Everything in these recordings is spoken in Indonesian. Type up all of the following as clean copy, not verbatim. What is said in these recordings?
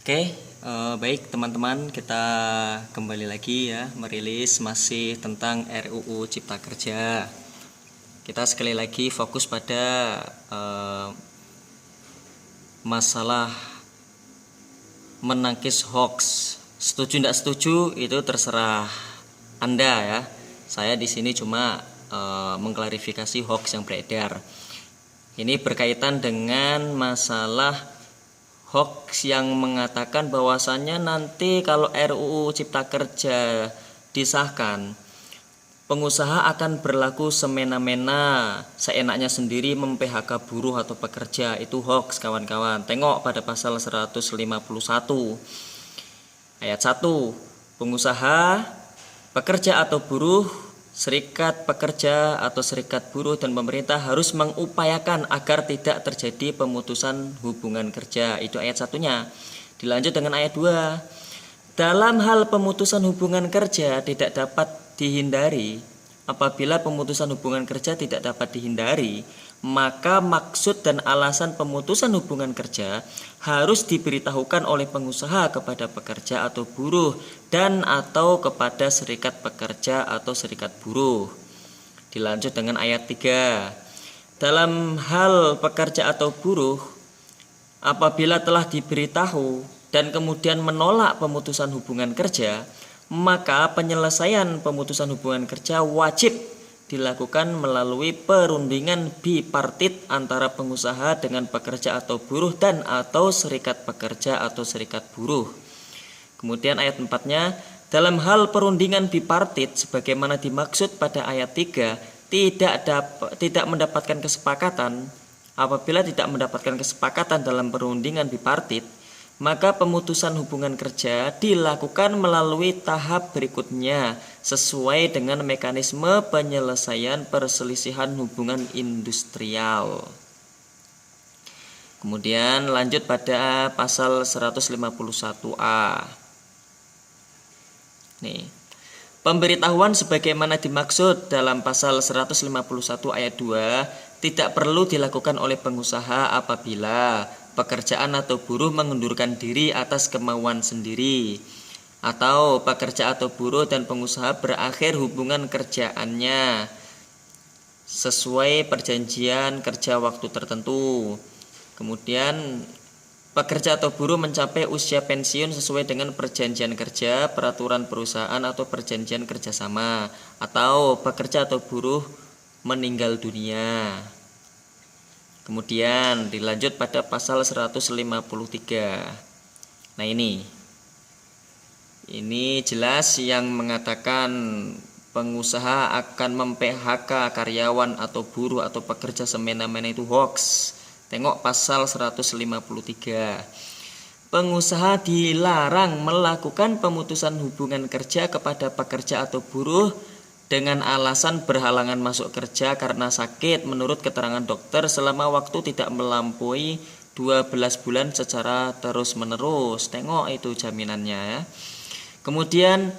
Baik teman-teman, kita kembali lagi ya merilis masih tentang RUU Cipta Kerja. Kita sekali lagi fokus pada masalah menangkis hoax. Setuju tidak setuju itu terserah Anda ya. Saya di sini cuma mengklarifikasi hoax yang beredar. Ini berkaitan dengan masalah hoax yang mengatakan bahwasannya nanti kalau RUU Cipta Kerja disahkan, pengusaha akan berlaku semena-mena, seenaknya sendiri mem-PHK buruh atau pekerja. Itu hoax kawan-kawan. Tengok pada pasal 151 ayat 1. Pengusaha, pekerja atau buruh, serikat pekerja atau serikat buruh dan pemerintah harus mengupayakan agar tidak terjadi pemutusan hubungan kerja. Itu ayat satunya. Dilanjut dengan ayat 2. Dalam hal pemutusan hubungan kerja tidak dapat dihindari, apabila pemutusan hubungan kerja tidak dapat dihindari, maka maksud dan alasan pemutusan hubungan kerja harus diberitahukan oleh pengusaha kepada pekerja atau buruh dan atau kepada serikat pekerja atau serikat buruh. Dilanjut dengan ayat 3. Dalam hal pekerja atau buruh, apabila telah diberitahu dan kemudian menolak pemutusan hubungan kerja, maka penyelesaian pemutusan hubungan kerja wajib dilakukan melalui perundingan bipartit antara pengusaha dengan pekerja atau buruh dan atau serikat pekerja atau serikat buruh. Kemudian ayat 4-nya, dalam hal perundingan bipartit sebagaimana dimaksud pada ayat 3 tidak mendapatkan kesepakatan. Apabila tidak mendapatkan kesepakatan dalam perundingan bipartit, maka pemutusan hubungan kerja dilakukan melalui tahap berikutnya sesuai dengan mekanisme penyelesaian perselisihan hubungan industrial. Kemudian lanjut pada pasal 151A. Nih. Pemberitahuan sebagaimana dimaksud dalam pasal 151 ayat 2 tidak perlu dilakukan oleh pengusaha apabila pekerjaan atau buruh mengundurkan diri atas kemauan sendiri, atau pekerja atau buruh dan pengusaha berakhir hubungan kerjaannya sesuai perjanjian kerja waktu tertentu. Kemudian pekerja atau buruh mencapai usia pensiun sesuai dengan perjanjian kerja, peraturan perusahaan atau perjanjian kerjasama, atau pekerja atau buruh meninggal dunia. Kemudian dilanjut pada pasal 153. Nah ini jelas yang mengatakan pengusaha akan mem-PHK karyawan atau buruh atau pekerja semena-mena itu hoax. Tengok pasal 153. Pengusaha dilarang melakukan pemutusan hubungan kerja kepada pekerja atau buruh dengan alasan berhalangan masuk kerja karena sakit menurut keterangan dokter selama waktu tidak melampaui 12 bulan secara terus-menerus. Tengok itu jaminannya ya. Kemudian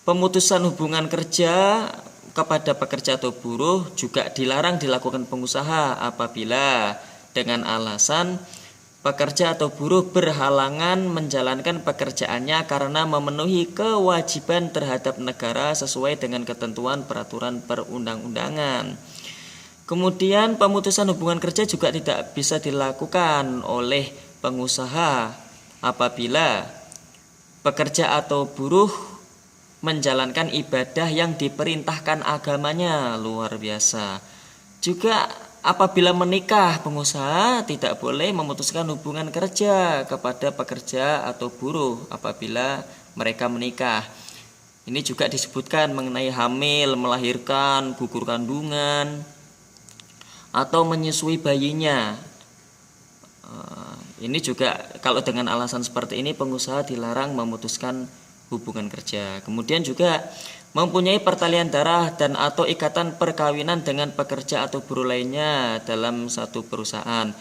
pemutusan hubungan kerja kepada pekerja atau buruh juga dilarang dilakukan pengusaha apabila dengan alasan pekerja atau buruh berhalangan menjalankan pekerjaannya karena memenuhi kewajiban terhadap negara sesuai dengan ketentuan peraturan perundang-undangan. Kemudian pemutusan hubungan kerja juga tidak bisa dilakukan oleh pengusaha apabila pekerja atau buruh menjalankan ibadah yang diperintahkan agamanya. Luar biasa. Juga apabila menikah, pengusaha tidak boleh memutuskan hubungan kerja kepada pekerja atau buruh apabila mereka menikah. Ini juga disebutkan mengenai hamil, melahirkan, gugur kandungan, atau menyusui bayinya. Ini juga kalau dengan alasan seperti ini pengusaha dilarang memutuskan hubungan kerja. Kemudian juga mempunyai pertalian darah dan atau ikatan perkawinan dengan pekerja atau buruh lainnya dalam satu perusahaan,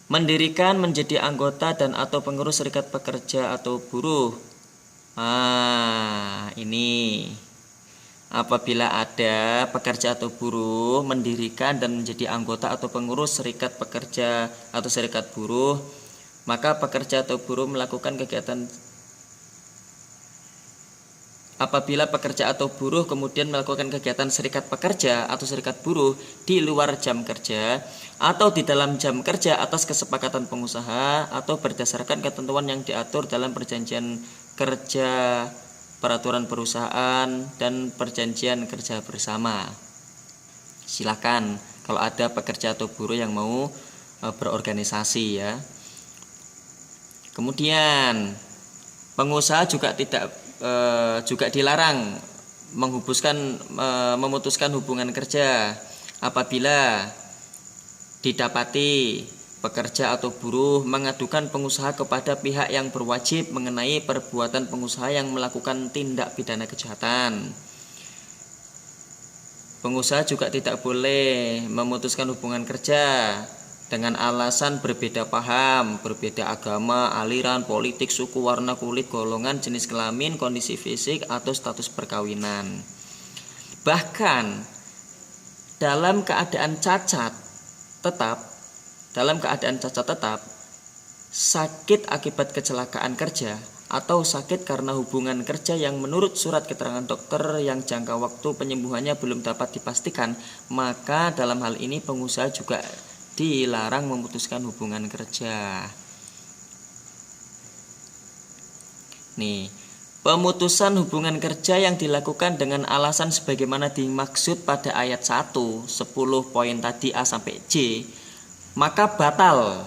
mendirikan menjadi anggota dan atau pengurus serikat pekerja atau buruh. Ini apabila ada pekerja atau buruh mendirikan dan menjadi anggota atau pengurus serikat pekerja atau serikat buruh, maka pekerja atau buruh melakukan kegiatan apabila pekerja atau buruh kemudian melakukan kegiatan serikat pekerja atau serikat buruh di luar jam kerja atau di dalam jam kerja atas kesepakatan pengusaha atau berdasarkan ketentuan yang diatur dalam perjanjian kerja, peraturan perusahaan, dan perjanjian kerja bersama. Silakan kalau ada pekerja atau buruh yang mau berorganisasi ya. Kemudian pengusaha juga juga dilarang memutuskan hubungan kerja apabila didapati pekerja atau buruh mengadukan pengusaha kepada pihak yang berwajib mengenai perbuatan pengusaha yang melakukan tindak pidana kejahatan. Pengusaha juga tidak boleh memutuskan hubungan kerja dengan alasan berbeda paham, berbeda agama, aliran, politik, suku, warna kulit, golongan, jenis kelamin, kondisi fisik, atau status perkawinan. Bahkan dalam keadaan cacat tetap, sakit akibat kecelakaan kerja, atau sakit karena hubungan kerja yang menurut surat keterangan dokter yang jangka waktu penyembuhannya belum dapat dipastikan, maka dalam hal ini pengusaha juga dilarang memutuskan hubungan kerja. Nih, pemutusan hubungan kerja yang dilakukan dengan alasan sebagaimana dimaksud pada ayat 1, 10 poin tadi A sampai J, maka batal.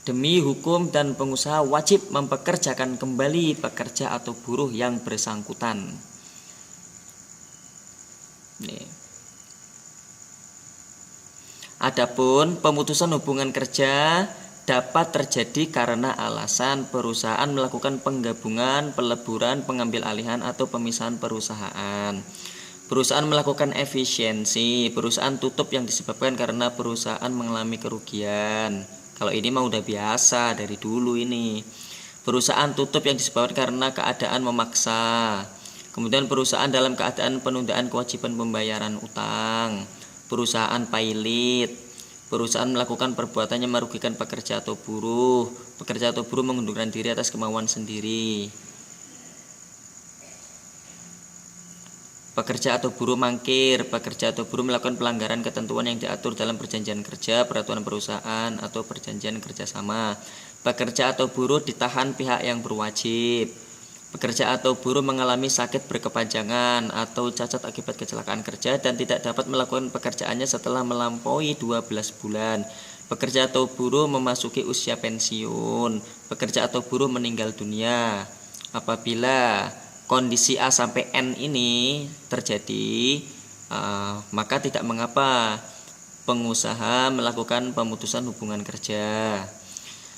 Demi hukum dan pengusaha wajib mempekerjakan kembali pekerja atau buruh yang bersangkutan. Nih. Adapun pemutusan hubungan kerja dapat terjadi karena alasan perusahaan melakukan penggabungan, peleburan, pengambil alihan atau pemisahan perusahaan. Perusahaan melakukan efisiensi, perusahaan tutup yang disebabkan karena perusahaan mengalami kerugian. Kalau ini mah udah biasa dari dulu ini. Perusahaan tutup yang disebabkan karena keadaan memaksa. Kemudian perusahaan dalam keadaan penundaan kewajiban pembayaran utang. Perusahaan pailit, perusahaan melakukan perbuatannya merugikan pekerja atau buruh mengundurkan diri atas kemauan sendiri. Pekerja atau buruh mangkir, pekerja atau buruh melakukan pelanggaran ketentuan yang diatur dalam perjanjian kerja, peraturan perusahaan, atau perjanjian kerjasama. Pekerja atau buruh ditahan pihak yang berwajib. Pekerja atau buruh mengalami sakit berkepanjangan atau cacat akibat kecelakaan kerja dan tidak dapat melakukan pekerjaannya setelah melampaui 12 bulan. Pekerja atau buruh memasuki usia pensiun. Pekerja atau buruh meninggal dunia. Apabila kondisi A sampai N ini terjadi, maka tidak mengapa pengusaha melakukan pemutusan hubungan kerja.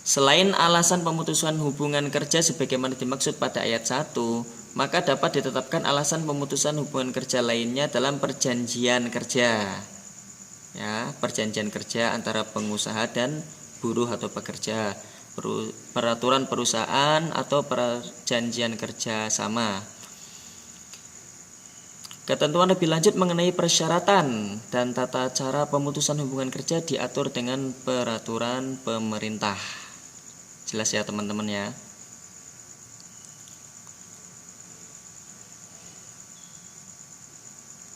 Selain alasan pemutusan hubungan kerja sebagaimana dimaksud pada ayat 1, maka dapat ditetapkan alasan pemutusan hubungan kerja lainnya dalam perjanjian kerja. Ya, perjanjian kerja antara pengusaha dan buruh atau pekerja, peraturan perusahaan atau perjanjian kerja sama. Ketentuan lebih lanjut mengenai persyaratan dan tata cara pemutusan hubungan kerja diatur dengan peraturan pemerintah. Jelas ya teman-teman ya.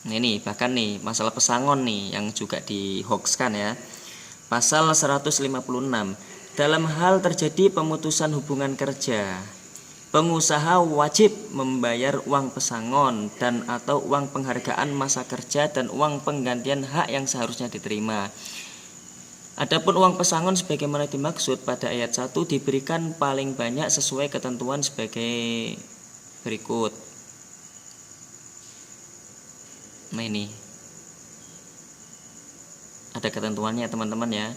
Nah, ini bahkan nih masalah pesangon nih yang juga dihoaxkan ya. Pasal 156. Dalam hal terjadi pemutusan hubungan kerja, pengusaha wajib membayar uang pesangon dan atau uang penghargaan masa kerja dan uang penggantian hak yang seharusnya diterima. Adapun uang pesangon sebagaimana dimaksud pada ayat 1 diberikan paling banyak sesuai ketentuan sebagai berikut. Nah, ini ada ketentuannya teman-teman ya.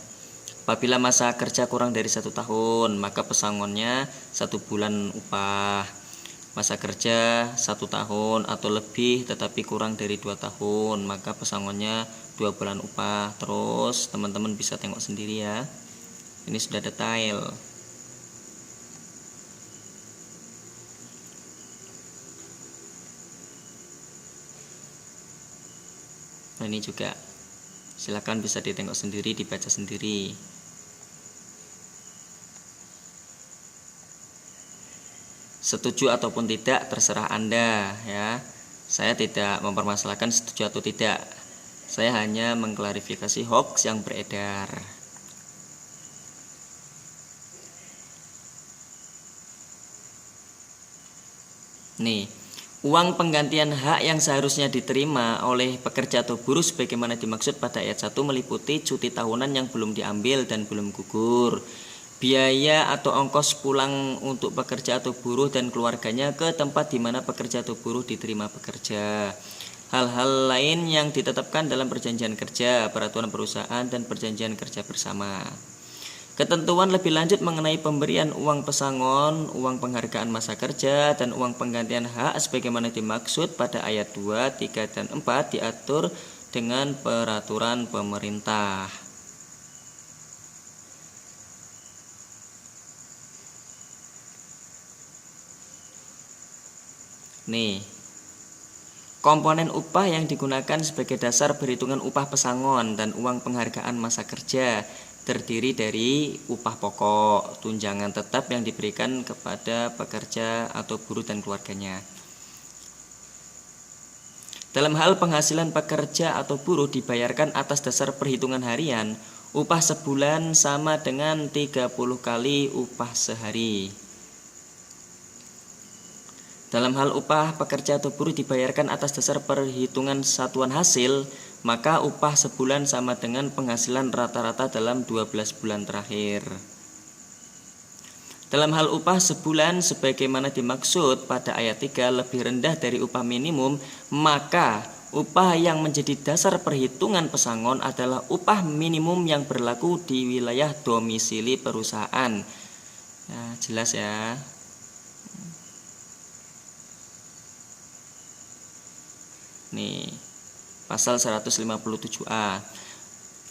Apabila masa kerja kurang dari 1 tahun, maka pesangonnya 1 bulan upah. Masa kerja 1 tahun atau lebih tetapi kurang dari 2 tahun, maka pesangonnya 2 bulan upah. Terus teman-teman bisa tengok sendiri ya. Ini sudah detail. Nah, ini juga silakan bisa ditengok sendiri, dibaca sendiri. Setuju ataupun tidak terserah Anda ya. Saya tidak mempermasalahkan setuju atau tidak. Saya hanya mengklarifikasi hoax yang beredar. Nih, uang penggantian hak yang seharusnya diterima oleh pekerja atau buruh sebagaimana dimaksud pada ayat 1 meliputi cuti tahunan yang belum diambil dan belum gugur, biaya atau ongkos pulang untuk pekerja atau buruh dan keluarganya ke tempat di mana pekerja atau buruh diterima bekerja. Hal-hal lain yang ditetapkan dalam perjanjian kerja, peraturan perusahaan, dan perjanjian kerja bersama. Ketentuan lebih lanjut mengenai pemberian uang pesangon, uang penghargaan masa kerja, dan uang penggantian hak sebagaimana dimaksud pada ayat 2, 3, dan 4 diatur dengan peraturan pemerintah. Nih, komponen upah yang digunakan sebagai dasar perhitungan upah pesangon dan uang penghargaan masa kerja terdiri dari upah pokok, tunjangan tetap yang diberikan kepada pekerja atau buruh dan keluarganya. Dalam hal penghasilan pekerja atau buruh dibayarkan atas dasar perhitungan harian, upah sebulan sama dengan 30 kali upah sehari. Dalam hal upah pekerja atau buruh dibayarkan atas dasar perhitungan satuan hasil, maka upah sebulan sama dengan penghasilan rata-rata dalam 12 bulan terakhir. Dalam hal upah sebulan sebagaimana dimaksud pada ayat 3 lebih rendah dari upah minimum, maka upah yang menjadi dasar perhitungan pesangon adalah upah minimum yang berlaku di wilayah domisili perusahaan. Ya, jelas ya. Nih, pasal 157A.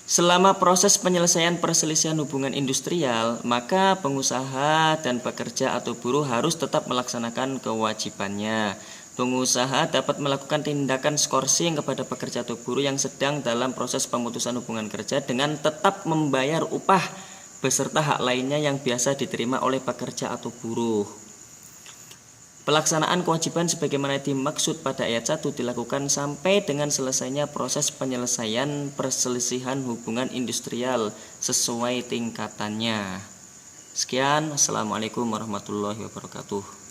Selama proses penyelesaian perselisihan hubungan industrial, maka pengusaha dan pekerja atau buruh harus tetap melaksanakan kewajibannya. Pengusaha dapat melakukan tindakan skorsing kepada pekerja atau buruh yang sedang dalam proses pemutusan hubungan kerja dengan tetap membayar upah beserta hak lainnya yang biasa diterima oleh pekerja atau buruh. Pelaksanaan kewajiban sebagaimana dimaksud pada ayat 1 dilakukan sampai dengan selesainya proses penyelesaian perselisihan hubungan industrial sesuai tingkatannya. Sekian, Assalamualaikum warahmatullahi wabarakatuh.